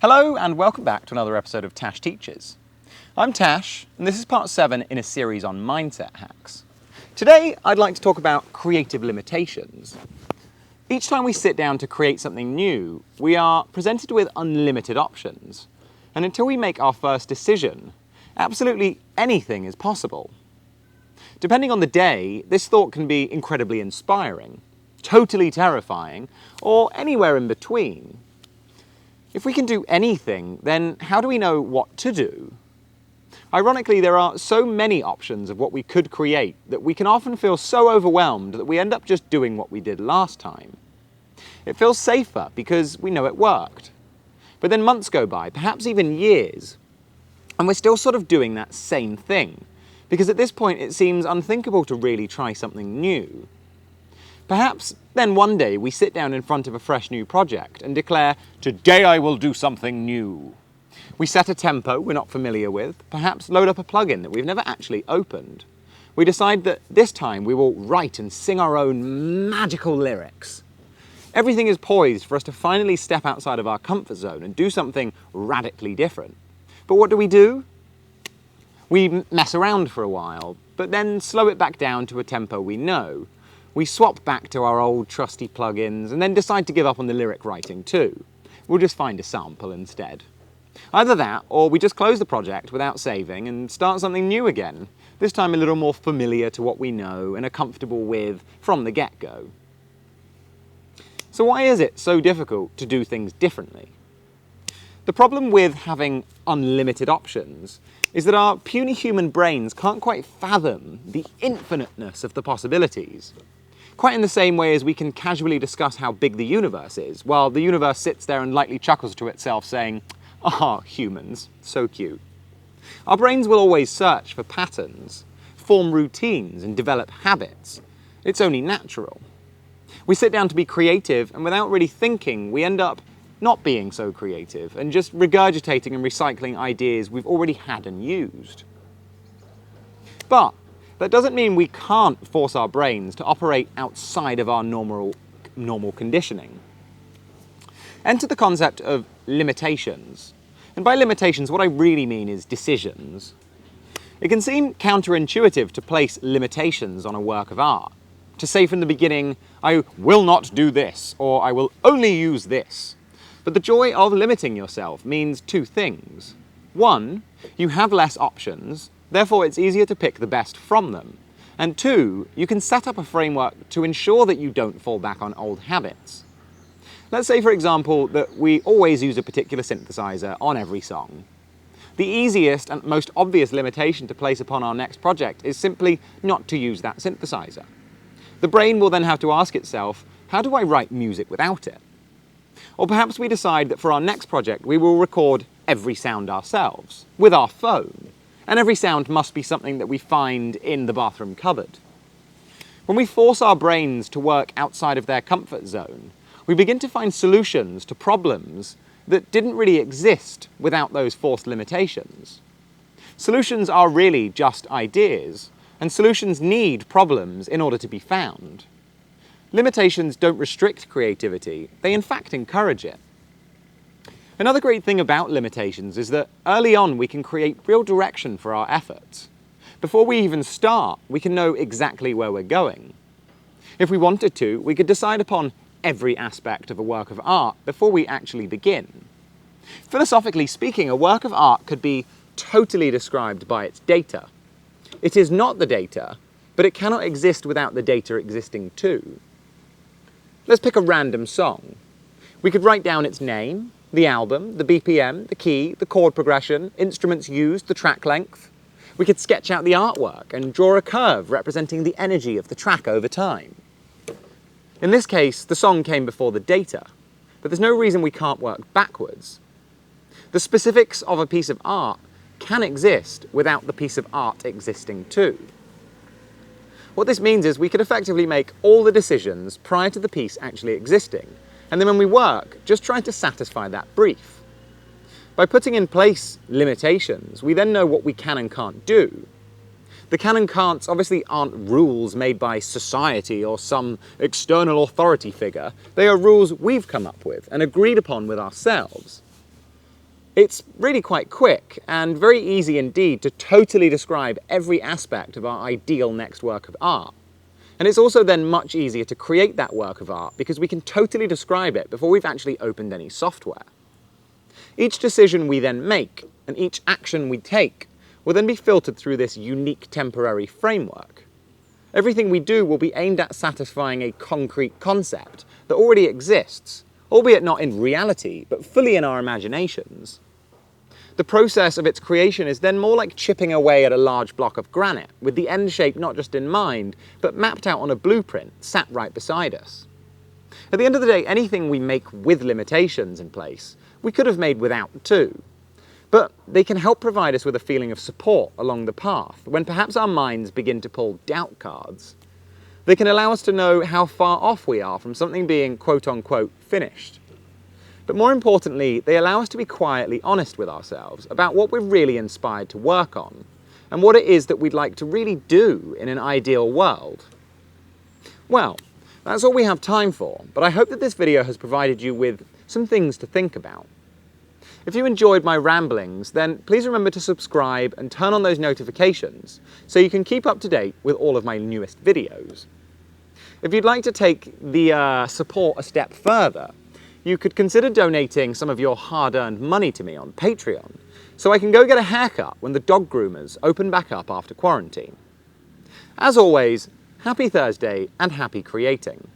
Hello and welcome back to another episode of TACHES Teaches. I'm Tash and this is part 7 in a series on mindset hacks. Today I'd like to talk about creative limitations. Each time we sit down to create something new, we are presented with unlimited options. And until we make our first decision, absolutely anything is possible. Depending on the day, this thought can be incredibly inspiring, totally terrifying, or anywhere in between. If we can do anything, then how do we know what to do? Ironically, there are so many options of what we could create that we can often feel so overwhelmed that we end up just doing what we did last time. It feels safer because we know it worked. But then months go by, perhaps even years, and we're still sort of doing that same thing, because at this point it seems unthinkable to really try something new. Perhaps then one day we sit down in front of a fresh new project and declare, "Today I will do something new." We set a tempo we're not familiar with, perhaps load up a plugin that we've never actually opened. We decide that this time we will write and sing our own magical lyrics. Everything is poised for us to finally step outside of our comfort zone and do something radically different. But what do? We mess around for a while, but then slow it back down to a tempo we know. We swap back to our old trusty plugins and then decide to give up on the lyric writing too. We'll just find a sample instead. Either that, or we just close the project without saving and start something new again, this time a little more familiar to what we know and are comfortable with from the get-go. So why is it so difficult to do things differently? The problem with having unlimited options is that our puny human brains can't quite fathom the infiniteness of the possibilities. Quite in the same way as we can casually discuss how big the universe is, while the universe sits there and lightly chuckles to itself saying, "Ah, humans, so cute." Our brains will always search for patterns, form routines and develop habits. It's only natural. We sit down to be creative and without really thinking, we end up not being so creative and just regurgitating and recycling ideas we've already had and used. But that doesn't mean we can't force our brains to operate outside of our normal conditioning. Enter the concept of limitations. And by limitations, what I really mean is decisions. It can seem counterintuitive to place limitations on a work of art. To say from the beginning, "I will not do this," or "I will only use this." But the joy of limiting yourself means two things. One, you have less options, therefore it's easier to pick the best from them. And two, you can set up a framework to ensure that you don't fall back on old habits. Let's say, for example, that we always use a particular synthesizer on every song. The easiest and most obvious limitation to place upon our next project is simply not to use that synthesizer. The brain will then have to ask itself, how do I write music without it? Or perhaps we decide that for our next project we will record every sound ourselves, with our phone, and every sound must be something that we find in the bathroom cupboard. When we force our brains to work outside of their comfort zone, we begin to find solutions to problems that didn't really exist without those forced limitations. Solutions are really just ideas, and solutions need problems in order to be found. Limitations don't restrict creativity, they in fact encourage it. Another great thing about limitations is that early on we can create real direction for our efforts. Before we even start, we can know exactly where we're going. If we wanted to, we could decide upon every aspect of a work of art before we actually begin. Philosophically speaking, a work of art could be totally described by its data. It is not the data, but it cannot exist without the data existing too. Let's pick a random song. We could write down its name, the album, the BPM, the key, the chord progression, instruments used, the track length. We could sketch out the artwork and draw a curve representing the energy of the track over time. In this case, the song came before the data, but there's no reason we can't work backwards. The specifics of a piece of art can exist without the piece of art existing too. What this means is we could effectively make all the decisions prior to the piece actually existing, and then when we work, just try to satisfy that brief. By putting in place limitations, we then know what we can and can't do. The can and can'ts obviously aren't rules made by society or some external authority figure. They are rules we've come up with and agreed upon with ourselves. It's really quite quick and very easy indeed to totally describe every aspect of our ideal next work of art. And it's also then much easier to create that work of art because we can totally describe it before we've actually opened any software. Each decision we then make and each action we take will then be filtered through this unique temporary framework. Everything we do will be aimed at satisfying a concrete concept that already exists, albeit not in reality, but fully in our imaginations. The process of its creation is then more like chipping away at a large block of granite, with the end shape not just in mind, but mapped out on a blueprint sat right beside us. At the end of the day, anything we make with limitations in place, we could have made without too. But they can help provide us with a feeling of support along the path, when perhaps our minds begin to pull doubt cards. They can allow us to know how far off we are from something being quote-unquote finished. But more importantly, they allow us to be quietly honest with ourselves about what we're really inspired to work on, and what it is that we'd like to really do in an ideal world. Well, that's all we have time for, but I hope that this video has provided you with some things to think about. If you enjoyed my ramblings, then please remember to subscribe and turn on those notifications so you can keep up to date with all of my newest videos. If you'd like to take the support a step further, you could consider donating some of your hard-earned money to me on Patreon, so I can go get a haircut when the dog groomers open back up after quarantine. As always, happy Thursday and happy creating.